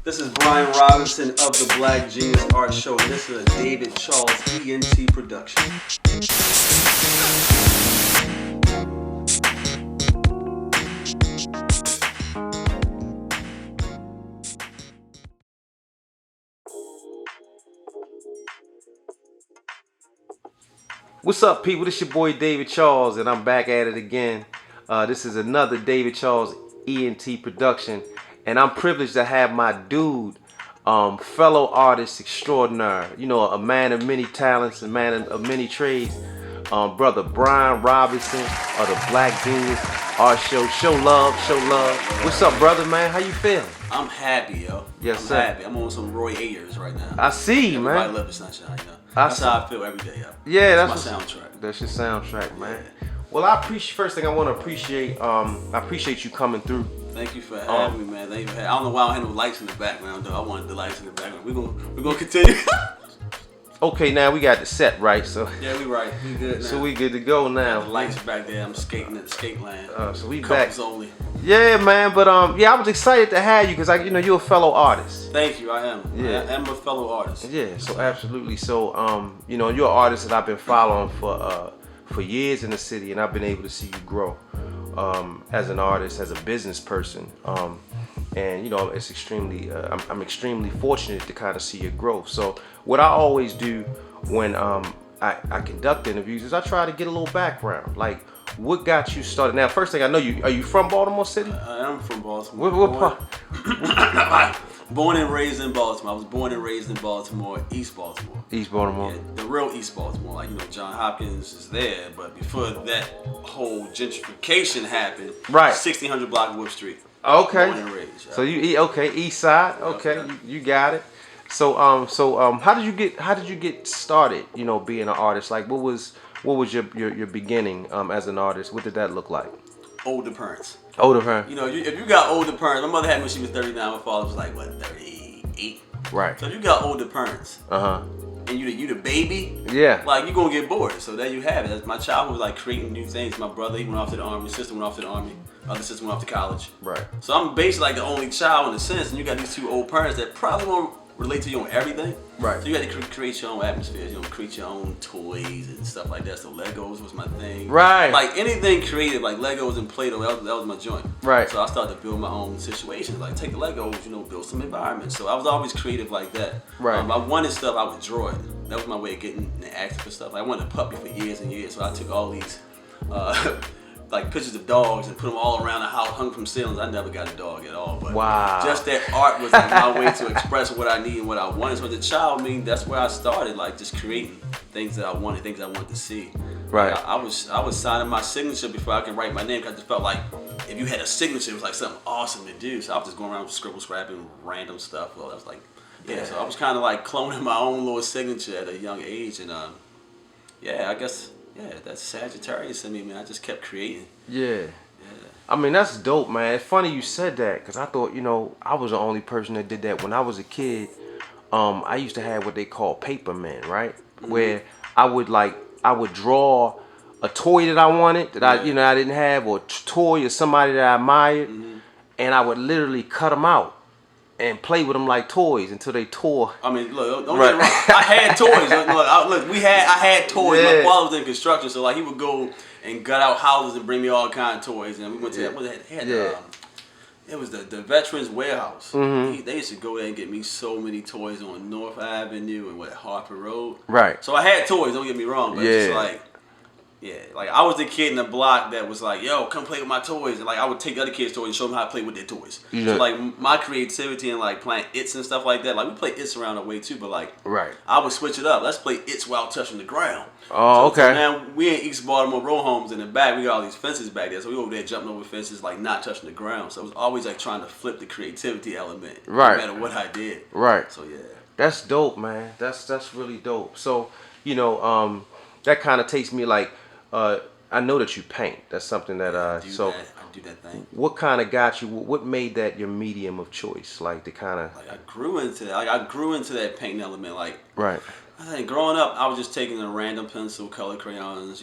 This is Bryan Robinson of the Black Genius Art Show, and this is a David Charles ENT production. What's up, people? This your boy David Charles, and I'm back at it again. This is another David Charles ENT production, and I'm privileged to have my dude, fellow artist extraordinaire, a man of many talents, a man of many trades, brother Bryan Robinson of the Black Genius Art Show. Show love, show love. What's up, brother, man? How you feeling? I'm happy, yo. Yes, I'm sir. happy. I'm on some Roy Ayers right now. I see, Everybody man. love the sunshine, you know. That's how I feel every day, yo. Yeah, that's my soundtrack. That's your soundtrack, man. Well, I appreciate. First thing I want to appreciate. I appreciate you coming through. Thank you for having me, man. I don't know why I don't have no lights in the background, though. I wanted the lights in the background. We're gonna continue. Okay, now we got the set right, so. Yeah, we right. We good now. So we good to go now. The lights back there. I'm skating at the skate land. So we Couples back. only. Yeah, man. But yeah, I was excited to have you because you're a fellow artist. Thank you. I am. Yeah. I am a fellow artist. Yeah. So absolutely. So you're an artist that I've been following for years in the city, and I've been able to see you grow as an artist, as a business person. And it's extremely. I'm extremely fortunate to kind of see your growth. So what I always do when I conduct interviews is I try to get a little background, like what got you started. Now, first thing I know, are you from Baltimore City? I am from Baltimore. What part? Born and raised in Baltimore. I was born and raised in Baltimore, East Baltimore. East Baltimore. Yeah, the real East Baltimore. Like, John Hopkins is there, but before that whole gentrification happened, right, 1600 block of Wood Street. Okay. Born and raised. Right? So East Side. Okay, Okay. You got it. So how did you get started? Being an artist. Like, what was your beginning as an artist? What did that look like? Older parents. Older parents. If you got older parents, my mother had me when she was 39. My father was like, what, 38? Right. So if you got older parents, and you the baby, yeah, like, you're gonna get bored. So there you have it. My childhood was like creating new things. My brother, he went off to the army. My sister went off to the army. My other sister went off to college. Right. So I'm basically like the only child in a sense, and you got these two old parents that probably won't relate to you on everything. Right. So you had to create your own atmosphere, create your own toys and stuff like that. So Legos was my thing. Right. Like anything creative, like Legos and Play-Doh, that was my joint. Right. So I started to build my own situations, like take the Legos, build some environments. So I was always creative like that. Right. I wanted stuff, I would draw it. That was my way of getting active for stuff. I wanted a puppy for years and years, so I took all these like pictures of dogs and put them all around the house, hung from ceilings. I never got a dog at all, but wow, just that art was like my way to express what I need and what I wanted. So as a child, that's where I started, like just creating things that I wanted, things I wanted to see. Right. Like, I was signing my signature before I could write my name, because I just felt like if you had a signature, it was like something awesome to do. So I was just going around scrapping random stuff. Well, I was like, yeah. So I was kind of like cloning my own little signature at a young age, and I guess. Yeah, that's Sagittarius in me, man. I just kept creating. Yeah. I mean, that's dope, man. It's funny you said that, because I thought, I was the only person that did that. When I was a kid, I used to have what they call paper men, right? Mm-hmm. Where I would draw a toy that I wanted, that I didn't have, or a toy or somebody that I admired, and I would literally cut them out and play with them like toys until they tore. I mean, look, don't get me wrong. I had toys. I had toys. Yeah. My father was in construction, so like he would go and gut out houses and bring me all kind of toys. And we went to it was the Veterans Warehouse. Mm-hmm. They used to go there and get me so many toys on North Avenue and Harper Road. Right. So I had toys. Don't get me wrong, but it's just like. Yeah, like I was the kid in the block that was like, yo, come play with my toys. And like I would take the other kids' toys and show them how to play with their toys. Yeah. So like my creativity and like playing its and stuff like that, like we play its around the way too, but like right. I would switch it up. Let's play its while touching the ground. Oh, so, okay. So now we in East Baltimore row homes in the back. We got all these fences back there. So we over there jumping over fences, like not touching the ground. So it was always like trying to flip the creativity element. Right. No matter what I did. Right. So yeah. That's dope, man. That's really dope. So, that kind of takes me like, I know that you paint. That's something that I do that thing. What kind of got you? What made that your medium of choice? Like the kind of. Like I grew into that. Like I grew into that painting element. Like right. I think growing up, I was just taking a random pencil, color crayons,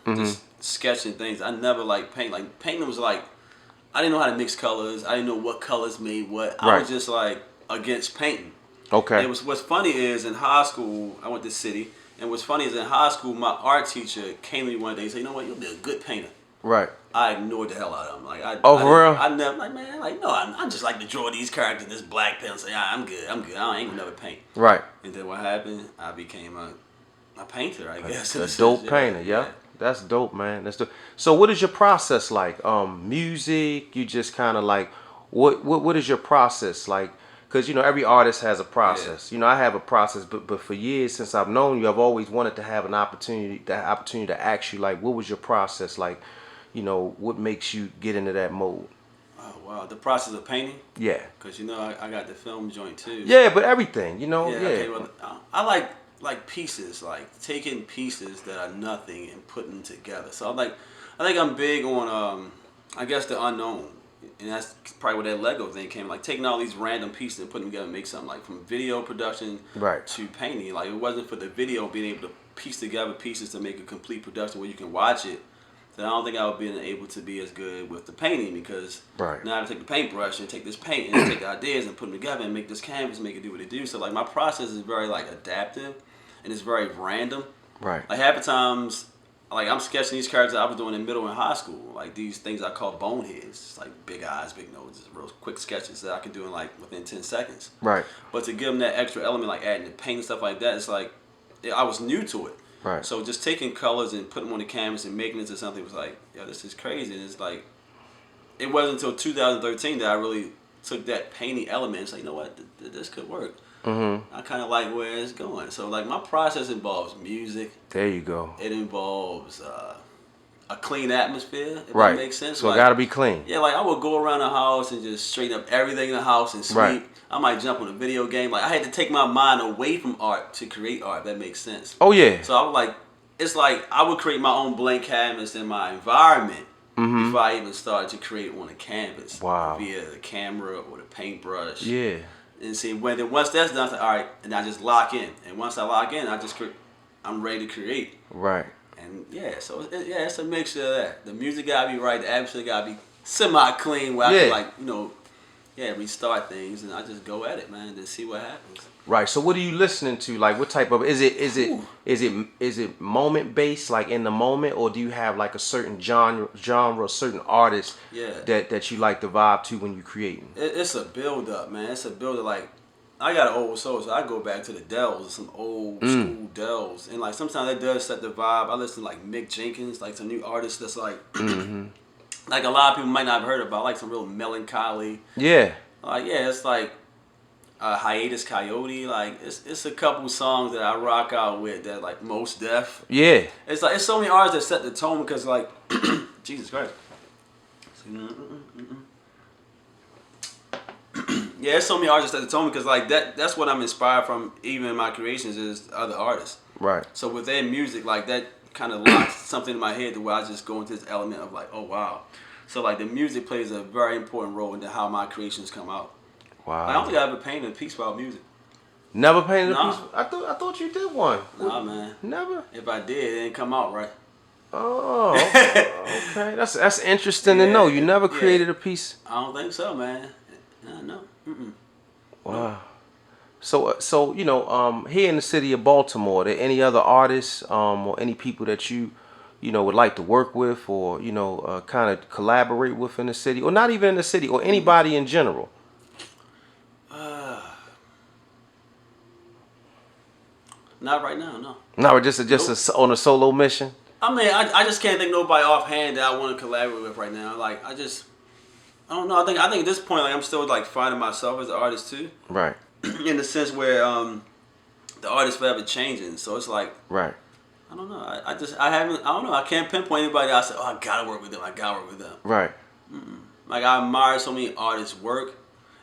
just sketching things. I never like paint. Like painting was like I didn't know how to mix colors. I didn't know what colors made what. I Right. was just like against painting. Okay. And what's funny is in high school, I went to city, and what's funny is in high school, my art teacher came to me one day and said, "You know what? You'll be a good painter." Right. I ignored the hell out of him. Like Oh, for real? I never like man. Like no, I just like to draw these characters in this black pen. Say, I'm good. I ain't gonna never paint. Right. And then what happened? I became a painter. I guess. A dope painter. Yeah. That's dope, man. That's dope. So, what is your process like? Music? You just kind of like what is your process like? Because every artist has a process. I have a process, but for years since I've known you, I've always wanted to have an opportunity, to ask you like, what was your process like? What makes you get into that mode? Oh wow, the process of painting. Yeah. Because I got the film joint too. Yeah, but everything, Yeah. Okay, well, I like pieces, like taking pieces that are nothing and putting them together. So I think I'm big on I guess the unknown. And that's probably where that Lego thing came. Like taking all these random pieces and putting them together and make something like from video production to painting. Like it wasn't for the video being able to piece together pieces to make a complete production where you can watch it. Then I don't think I would be able to be as good with the painting because now I take the paintbrush and take this paint and take the ideas and put them together and make this canvas, make it do what it do. So like my process is very like adaptive and it's very random. Right. Like half the times, like I'm sketching these characters I was doing in middle and high school. Like these things I call boneheads. It's like big eyes, big noses, real quick sketches that I can do in like within 10 seconds. Right. But to give them that extra element, like adding the paint and stuff like that, it's like I was new to it. Right. So just taking colors and putting them on the canvas and making it into something was like, yo, this is crazy. And it's like, it wasn't until 2013 that I really took that painting element and said, you know what, this could work. Mm-hmm. I kind of like where it's going. So like my process involves music. There you go. It involves a clean atmosphere, if Right. that makes sense. So like, it got to be clean. Yeah, like I would go around the house and just straighten up everything in the house and sweep. Right. I might jump on a video game. Like I had to take my mind away from art to create art. If that makes sense. Oh yeah. So I was like, it's like I would create my own blank canvas in my environment before I even started to create on a canvas. Wow. Via the camera or the paintbrush. Yeah. And see once that's done, I say, all right, and I just lock in. And once I lock in, I'm ready to create. Right. And yeah, so it's a mixture of that. The music gotta be right, the atmosphere gotta be semi-clean where I can restart things and I just go at it, man, and see what happens. Right. So what are you listening to? Like what type of is it moment based, like in the moment, or do you have like a certain genre, a certain artist that you like to vibe to when you creating? It's a build up, man. It's a build up. Like I got an old soul, so I go back to the Dells, some old school Dells, and like sometimes that does set the vibe. I listen to like Mick Jenkins, like some new artists that's like like a lot of people might not have heard about, like some real melancholy. Yeah. It's like Hiatus Coyote. Like it's a couple songs that I rock out with that like Most Def. Yeah. It's like it's so many artists that set the tone because like Jesus Christ. Yeah, there's so many artists that tell me because like that's what I'm inspired from even in my creations is other artists. Right. So with their music, like that kind of locks something in my head to where I just go into this element of like, oh wow. So like the music plays a very important role into how my creations come out. Wow. I don't think I ever painted a piece about music. Never painted Nah. a piece? I thought you did one. Nah, man. Never? If I did, it didn't come out right. Oh, okay. That's interesting to know. You never created a piece? I don't think so, man. No. Mm-mm. Wow. So here in the city of Baltimore, are there any other artists or any people that you would like to work with or kind of collaborate with in the city, or not even in the city, or anybody in general? Not right now, no. No, just on a solo mission. I mean, I just can't think of nobody offhand that I want to collaborate with right now. Like I don't know. I think at this point, like I'm still like finding myself as an artist too. Right. In the sense where the artist forever changing, so it's like right. I don't know. I don't know. I can't pinpoint anybody that I say, oh, I gotta work with them. Right. Like I admire so many artists' work,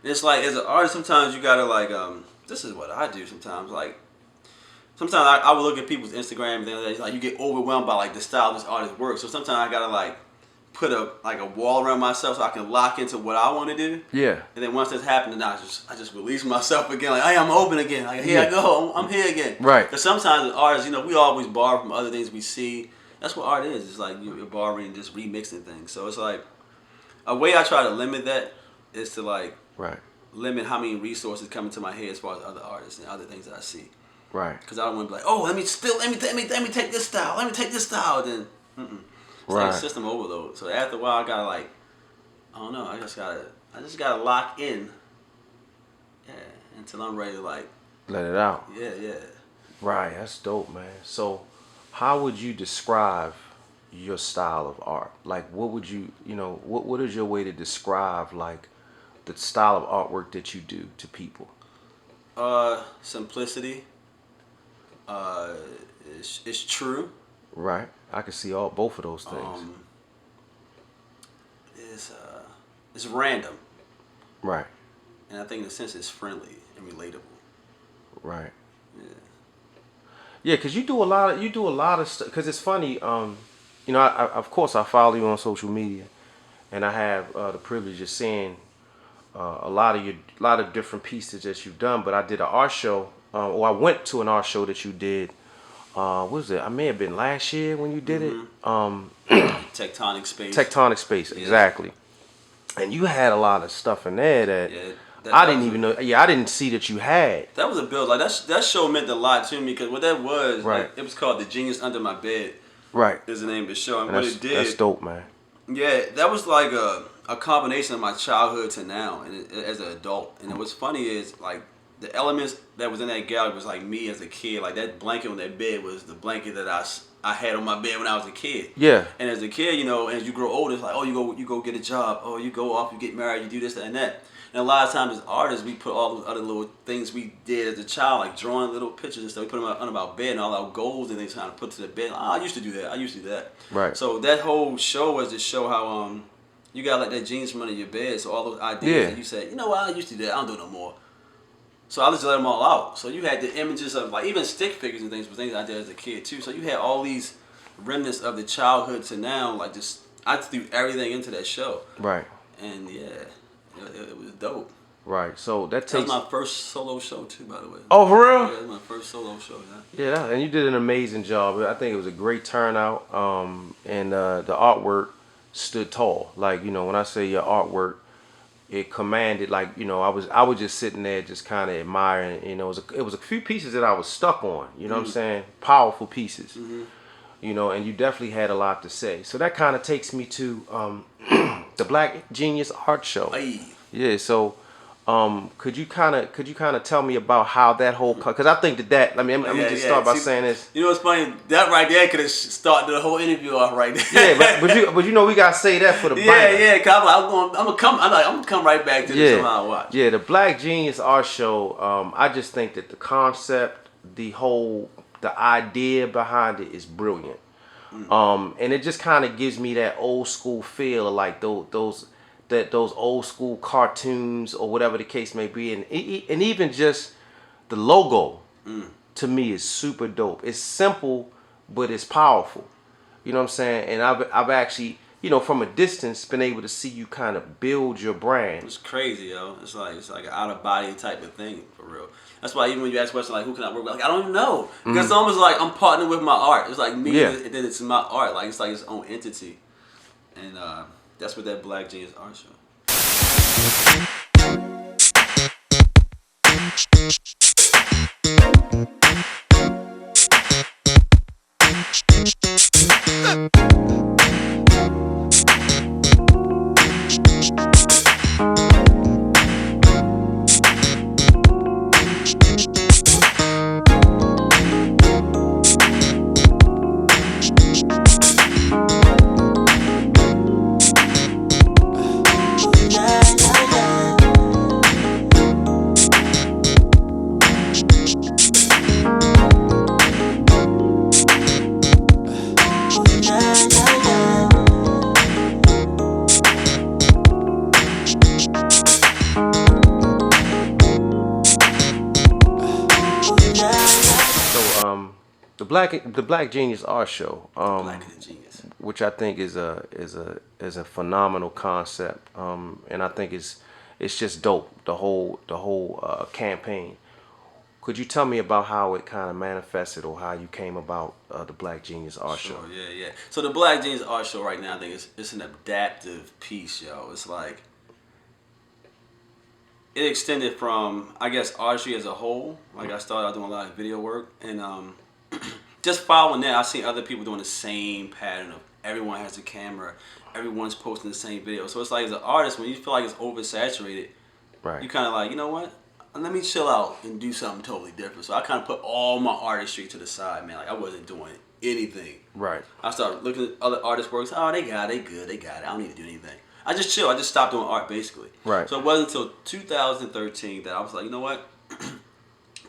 and it's like as an artist, sometimes you gotta like this is what I do sometimes. Like sometimes I would look at people's Instagram and things like you get overwhelmed by like the style of this artist's work. So sometimes I gotta like put a wall around myself so I can lock into what I want to do. Yeah. And then once that's happened, then I just release myself again. Like, hey, I'm open again. Like, here I go. I'm here again. Right. Because sometimes as artists, we always borrow from other things we see. That's what art is. It's like you're borrowing and just remixing things. So it's like A way I try to limit that is to like Right. limit how many resources come into my head as far as other artists and other things that I see. Right. Because I don't want to be like, oh, let me take this style, Then, it's like a Right. system overload. So after a while, I gotta like, I don't know, I just gotta lock in, yeah, until I'm ready to like, Let it out. yeah. Right. That's dope, man. So, how would you describe your style of art? Like, what would you, what is your way to describe like the style of artwork that you do to people? Simplicity. Uh, it's true. Right. I can see both of those things. It's it's random, Right. and I think in a sense it's friendly and relatable. Right. Yeah. Yeah, cause you do a lot of stuff. Cause it's funny. I of course I follow you on social media, and I have the privilege of seeing a lot of different pieces that you've done. But I did an art show, or I went to an art show that you did. What was it? I may have been last year when you did it. Tectonic space. Tectonic Space, exactly. And you had a lot of stuff in there that, I didn't even know. Yeah, I didn't see that you had. That was a build. Like that show meant a lot to me because what that was, Right. like, it was called The Genius Under My Bed. Right. Is the name of the show, and And what it did. that's dope, man. Yeah, that was like a combination of my childhood to now, and as an adult. And what's funny is like the elements that was in that gallery was like me as a kid. Like that blanket on that bed was the blanket that I had on my bed when I was a kid. Yeah. And as a kid, as you grow older, it's like, oh, you go get a job. Oh, you go off, you get married, you do this, that, and that. And a lot of times as artists, we put all those other little things we did as a child, like drawing little pictures and stuff. We put them under our bed and all our goals and things kind of put to the bed. Like, oh, I used to do that. Right. So that whole show was to show how you got like that genius from under your bed. So all those ideas that you said, you know what, I used to do that. I don't do it no more. So I just let them all out. So you had the images of like even stick figures and things, but things I did as a kid too. So you had all these remnants of the childhood to now. Like just I threw everything into that show. Right. And yeah, it was dope. Right. So that was my first solo show too, by the way. Oh, for real? Yeah, that was my first solo show. Yeah, and you did an amazing job. I think it was a great turnout. And the artwork stood tall. Like when I say your artwork, it commanded. Like I was just sitting there, just kind of admiring. It was a few pieces that I was stuck on. You know what I'm saying? Powerful pieces. And you definitely had a lot to say. So that kind of takes me to the Black Genius Art Show. Hey. Yeah. So. Could you kind of tell me about how that whole, because I think that let me just start by saying this. You know what's funny? That right there could have started the whole interview off right there. Yeah, but we gotta say that for the yeah. Cause I'm gonna come right back to this somehow. Watch. Yeah, the Black Genius Art Show. I just think that the concept, the idea behind it is brilliant. And it just kind of gives me that old school feel of like those old school cartoons or whatever the case may be, and even just the logo to me is super dope. It's simple, but it's powerful. You know what I'm saying? And I've actually, from a distance, been able to see you kind of build your brand. It's crazy, yo. It's like an out of body type of thing for real. That's why even when you ask questions like who can I work with, like I don't even know. Because it's almost like I'm partnering with my art. It's like me, and then it's my art. Like it's like its own entity, and that's what that Black Genius Art Show. The Black Genius Art Show, Black and the Genius, which I think is a phenomenal concept, and I think it's just dope. The whole campaign. Could you tell me about how it kind of manifested or how you came about the Black Genius Art Show? Sure, yeah. So the Black Genius Art Show right now, I think it's an adaptive piece, yo. It's like it extended from, I guess, artistry as a whole. Like I started out doing a lot of video work, and just following that, I seen other people doing the same pattern of everyone has a camera, everyone's posting the same video. So it's like as an artist, when you feel like it's oversaturated, Right. you kind of like, you know what? Let me chill out and do something totally different. So I kind of put all my artistry to the side, man. Like I wasn't doing anything. Right. I started looking at other artists' works. Oh, they got it, they good, they got it. I don't need to do anything. I just chill. I just stopped doing art basically. Right. So it wasn't until 2013 that I was like, you know what?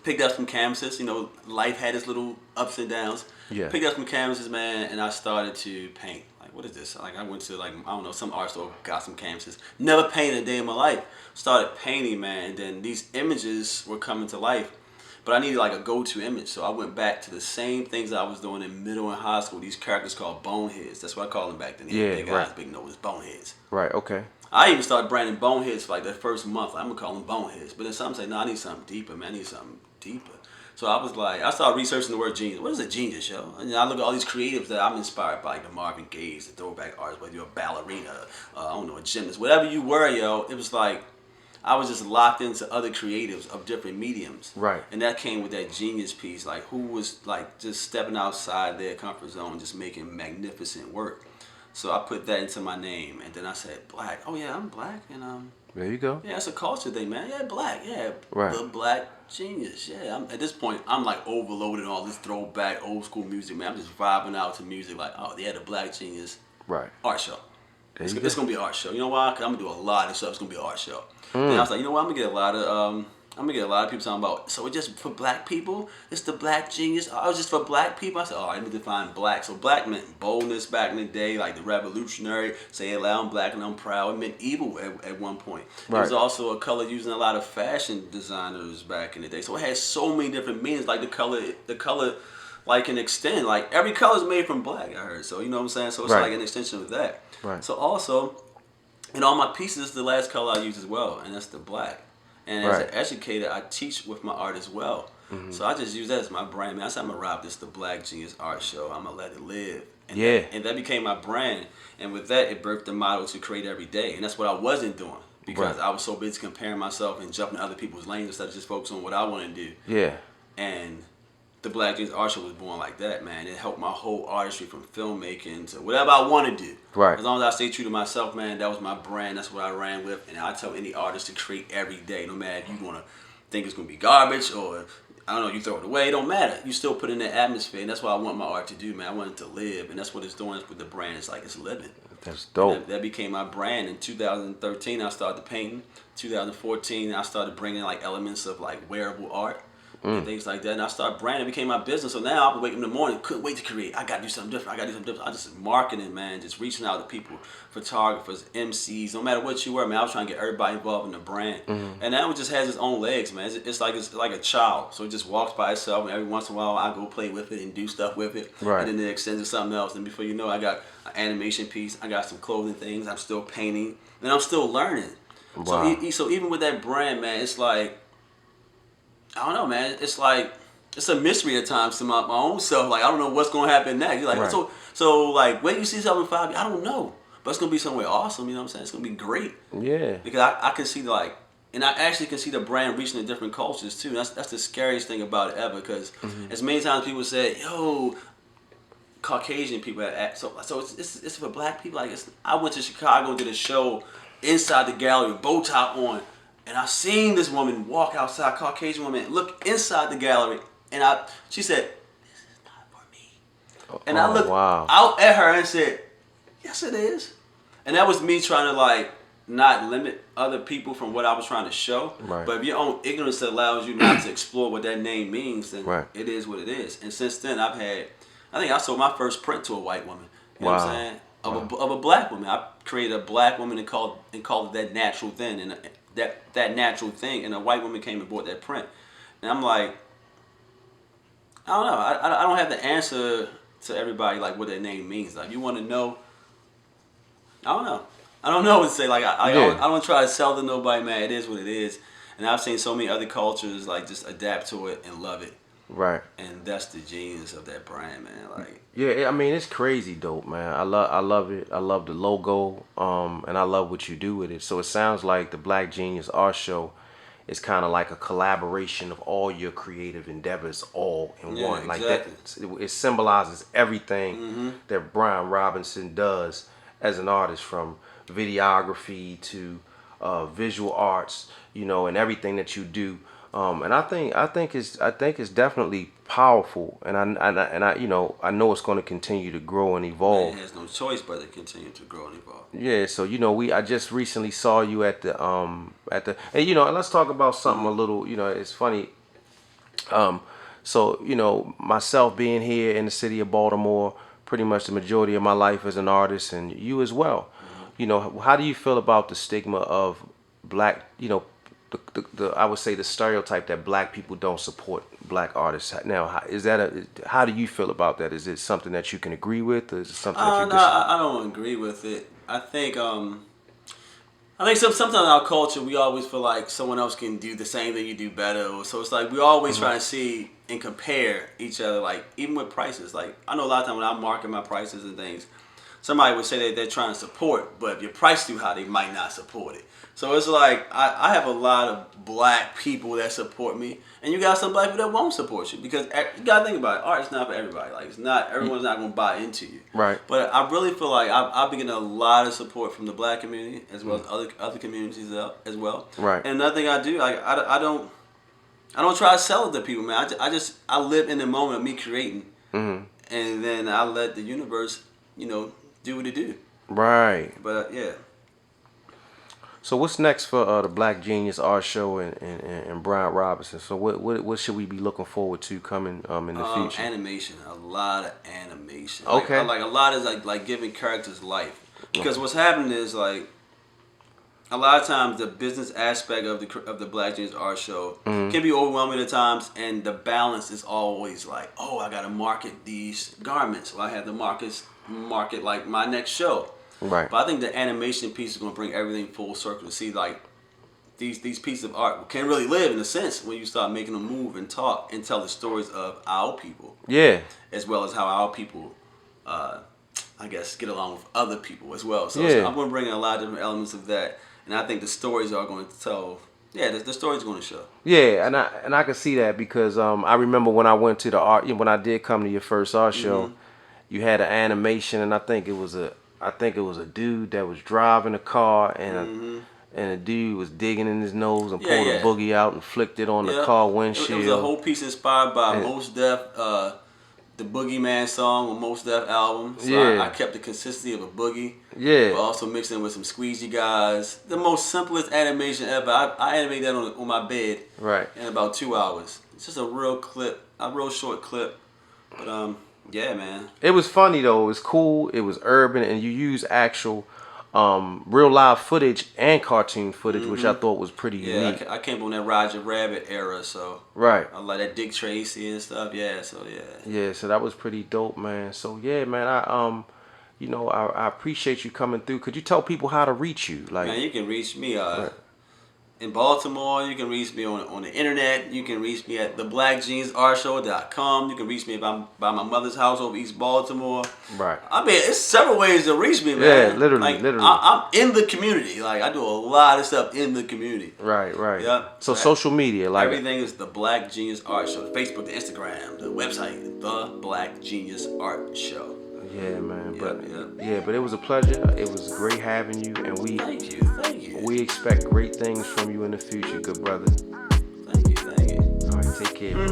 Picked up some canvases. You know, life had its little ups and downs. Yeah. Picked up some canvases, man, and I started to paint. Like, what is this? Like, I went to like, I don't know, some art store, got some canvases. Never painted a day in my life. Started painting, man, and then these images were coming to life. But I needed like a go-to image, so I went back to the same things that I was doing in middle and high school. These characters called boneheads. That's what I called them back then. Yeah, Big right. eyes, big nose, boneheads. Right. Okay. I even started branding boneheads for like that first month. I'm gonna call them boneheads. But then some say, no, I need something deeper, man. I need something deeper. So I was like, I started researching the word genius. What is a genius, yo? And I look at all these creatives that I'm inspired by, like the Marvin Gaye's, the throwback artists, whether you're a ballerina, I don't know, a gymnast, whatever you were, yo. It was like I was just locked into other creatives of different mediums. Right. And that came with that genius piece, like who was like just stepping outside their comfort zone, just making magnificent work. So I put that into my name, and then I said, black. Oh yeah, I'm black, and There you go. yeah, it's a culture thing, man. Yeah, black. Yeah, Right. the black genius. Yeah, at this point, I'm like overloaded on all this throwback old school music, man. I'm just vibing out to music like, oh yeah, the Black Genius Right. art show. There It's, you it's go. gonna be an art show. You know why? Cause I'm gonna do a lot of stuff. It's gonna be an art show. And I was like, you know what? I'm gonna get a lot of people talking about. So it's just for black people. It's the Black Genius. Oh, it's just for black people. I said, oh, I need to define black. So black meant boldness back in the day, like the revolutionary. Say it loud, I'm black and I'm proud. It meant evil at one point. It was Right. also a color used in a lot of fashion designers back in the day. So it had so many different meanings. Like the color. Like an extend, like every color is made from black. I heard, so you know what I'm saying. So it's Right. like an extension of that. Right. So also, in all my pieces, the last color I use as well, and that's the black. And as Right. an educator, I teach with my art as well. So I just use that as my brand. Man, I said I'm gonna rob this the Black Genius Art Show. I'm gonna let it live. And Yeah. that became my brand. And with that, it birthed the motto to create every day. And that's what I wasn't doing because Right. I was so busy comparing myself and jumping to other people's lanes instead of just focusing on what I want to do. Yeah. And the Black Genius Art Show was born like that, man. It helped my whole artistry from filmmaking to whatever I want to do. Right. As long as I stay true to myself, man, that was my brand. That's what I ran with. And I tell any artist to create every day, no matter if you want to think it's going to be garbage or, I don't know, you throw it away. It don't matter. You still put in that atmosphere. And that's what I want my art to do, man. I want it to live. And that's what it's doing with the brand. It's like it's living. That's dope. That became my brand. In 2013, I started painting. 2014, I started bringing like elements of like wearable art. And things like that, and I started branding. It became my business. So now I would wake up in the morning, couldn't wait to create. I gotta do something different. I just marketing, man, just reaching out to people, photographers, MCs, no matter what you were, man. I was trying to get everybody involved in the brand, and now it just has its own legs, man. It's like a child, so it just walks by itself. And every once in a while, I go play with it and do stuff with it, Right. and then it extends to something else. And before you know, I got an animation piece. I got some clothing things. I'm still painting, and I'm still learning. Wow. So even with that brand, man, it's like, I don't know, man. It's like it's a mystery at times to my own self. Like I don't know what's gonna happen next. You're like, Right. so like when you see something in 5 years, I don't know, but it's gonna be somewhere awesome. You know what I'm saying? It's gonna be great Yeah. because I can see like, and I actually can see the brand reaching to different cultures too. That's the scariest thing about it ever because as many times people said, yo, Caucasian people so it's for black people. Like I went to Chicago and did a show inside the gallery, bow tie on. And I seen this woman walk outside, Caucasian woman, look inside the gallery, and she said, "This is not for me." And I looked out at her and said, "Yes, it is." And that was me trying to like not limit other people from what I was trying to show. Right. But if your own ignorance allows you not to explore what that name means, then Right. it is what it is. And since then, I think I sold my first print to a white woman. You know what I'm saying? Of a black woman. I created a black woman and called it that natural thing, and that natural thing, and a white woman came and bought that print, and I'm like, I don't know, I don't have the answer to everybody like what that name means. Like you want to know, I don't know what to say. Like I don't try to sell to nobody, man. It is what it is, And I've seen so many other cultures like just adapt to it and love it. Right. And that's the genius of that brand, man. Like, Yeah, I mean it's crazy dope, man. I love it. I love the logo, and I love what you do with it. So it sounds like the Black Genius Art Show is kind of like a collaboration of all your creative endeavors all in yeah, one. Like exactly. that, it symbolizes everything that Bryan Robinson does as an artist, from videography to visual arts, you know, and everything that you do. And I think it's definitely powerful, and I you know I know it's going to continue to grow and evolve. Man has no choice but to continue to grow and evolve. Yeah, so you know I just recently saw you at the and you know, and let's talk about something a little, you know, it's funny. So you know, myself being here in the city of Baltimore, pretty much the majority of my life as an artist, and you as well. You know, how do you feel about the stigma of black, you know, the I would say the stereotype that black people don't support black artists? Now, how do you feel about that? Is it something that you can agree with, or is it something that you No, disagree? I don't agree with it. I think sometimes in our culture we always feel like someone else can do the same thing you do better. So it's like we always try to see and compare each other. Like even with prices, like I know a lot of times when I market my prices and things, somebody would say that they're trying to support, but if your price too high, they might not support it. So it's like I have a lot of black people that support me, and you got some black people that won't support you because you gotta think about it. Art is not for everybody. Like it's not everyone's not gonna buy into you. Right. But I really feel like I've been getting a lot of support from the black community as well as other communities as well. Right. And another thing I do, I don't try to sell it to people, man. I live in the moment of me creating, and then I let the universe, you know, do what it do. Right. But yeah. So what's next for the Black Genius Art Show and Bryan Robinson? So what should we be looking forward to coming in the future? Animation, a lot of animation. Okay. Like a lot is like giving characters life. Because what's happening is like a lot of times the business aspect of the Black Genius Art Show can be overwhelming at times, and the balance is always like, oh, I gotta market these garments, or I have to market like my next show. Right. But I think the animation piece is going to bring everything full circle to see like these pieces of art can really live in a sense when you start making them move and talk and tell the stories of our people. Yeah. As well as how our people, I guess, get along with other people as well. So Yeah. I'm going to bring in a lot of different elements of that, and I think the stories are going to tell. Yeah, the story's going to show. Yeah, and I can see that because I remember when I went to the art, when I did come to your first art show, you had an animation, and I think it was a dude that was driving a car, and a dude was digging in his nose and pulled a boogie out and flicked it on the car windshield. It was a whole piece inspired by Mos Def, the Boogeyman song on Mos Def album. So I kept the consistency of a boogie. Yeah. But also mixed in with some squeegee guys. The most simplest animation ever. I animated that on my bed. Right. In about 2 hours. It's just a real short clip. But yeah, man. It was funny though. It was cool. It was urban, and you use actual, real live footage and cartoon footage, which I thought was pretty unique. I came from that Roger Rabbit era, so right. I like that Dick Tracy and stuff. Yeah, so yeah. Yeah, so that was pretty dope, man. So yeah, man. I appreciate you coming through. Could you tell people how to reach you? Like, man, you can reach me. In Baltimore, you can reach me on the internet. You can reach me at theblackgeniusartshow.com. You can reach me if I'm by my mother's house over East Baltimore. Right. I mean, it's several ways to reach me, man. Yeah, literally, like, literally. I'm in the community. Like, I do a lot of stuff in the community. Right. Yeah. So social media, like everything is the Black Genius Art Show. The Facebook, the Instagram, the website, the Black Genius Art Show. Yeah, man. Yep. But it was a pleasure. It was great having you, and Thank you. we expect great things from you in the future, good brother. Thank you. All right, take care, bro.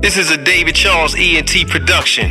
This is a David Charles ENT production.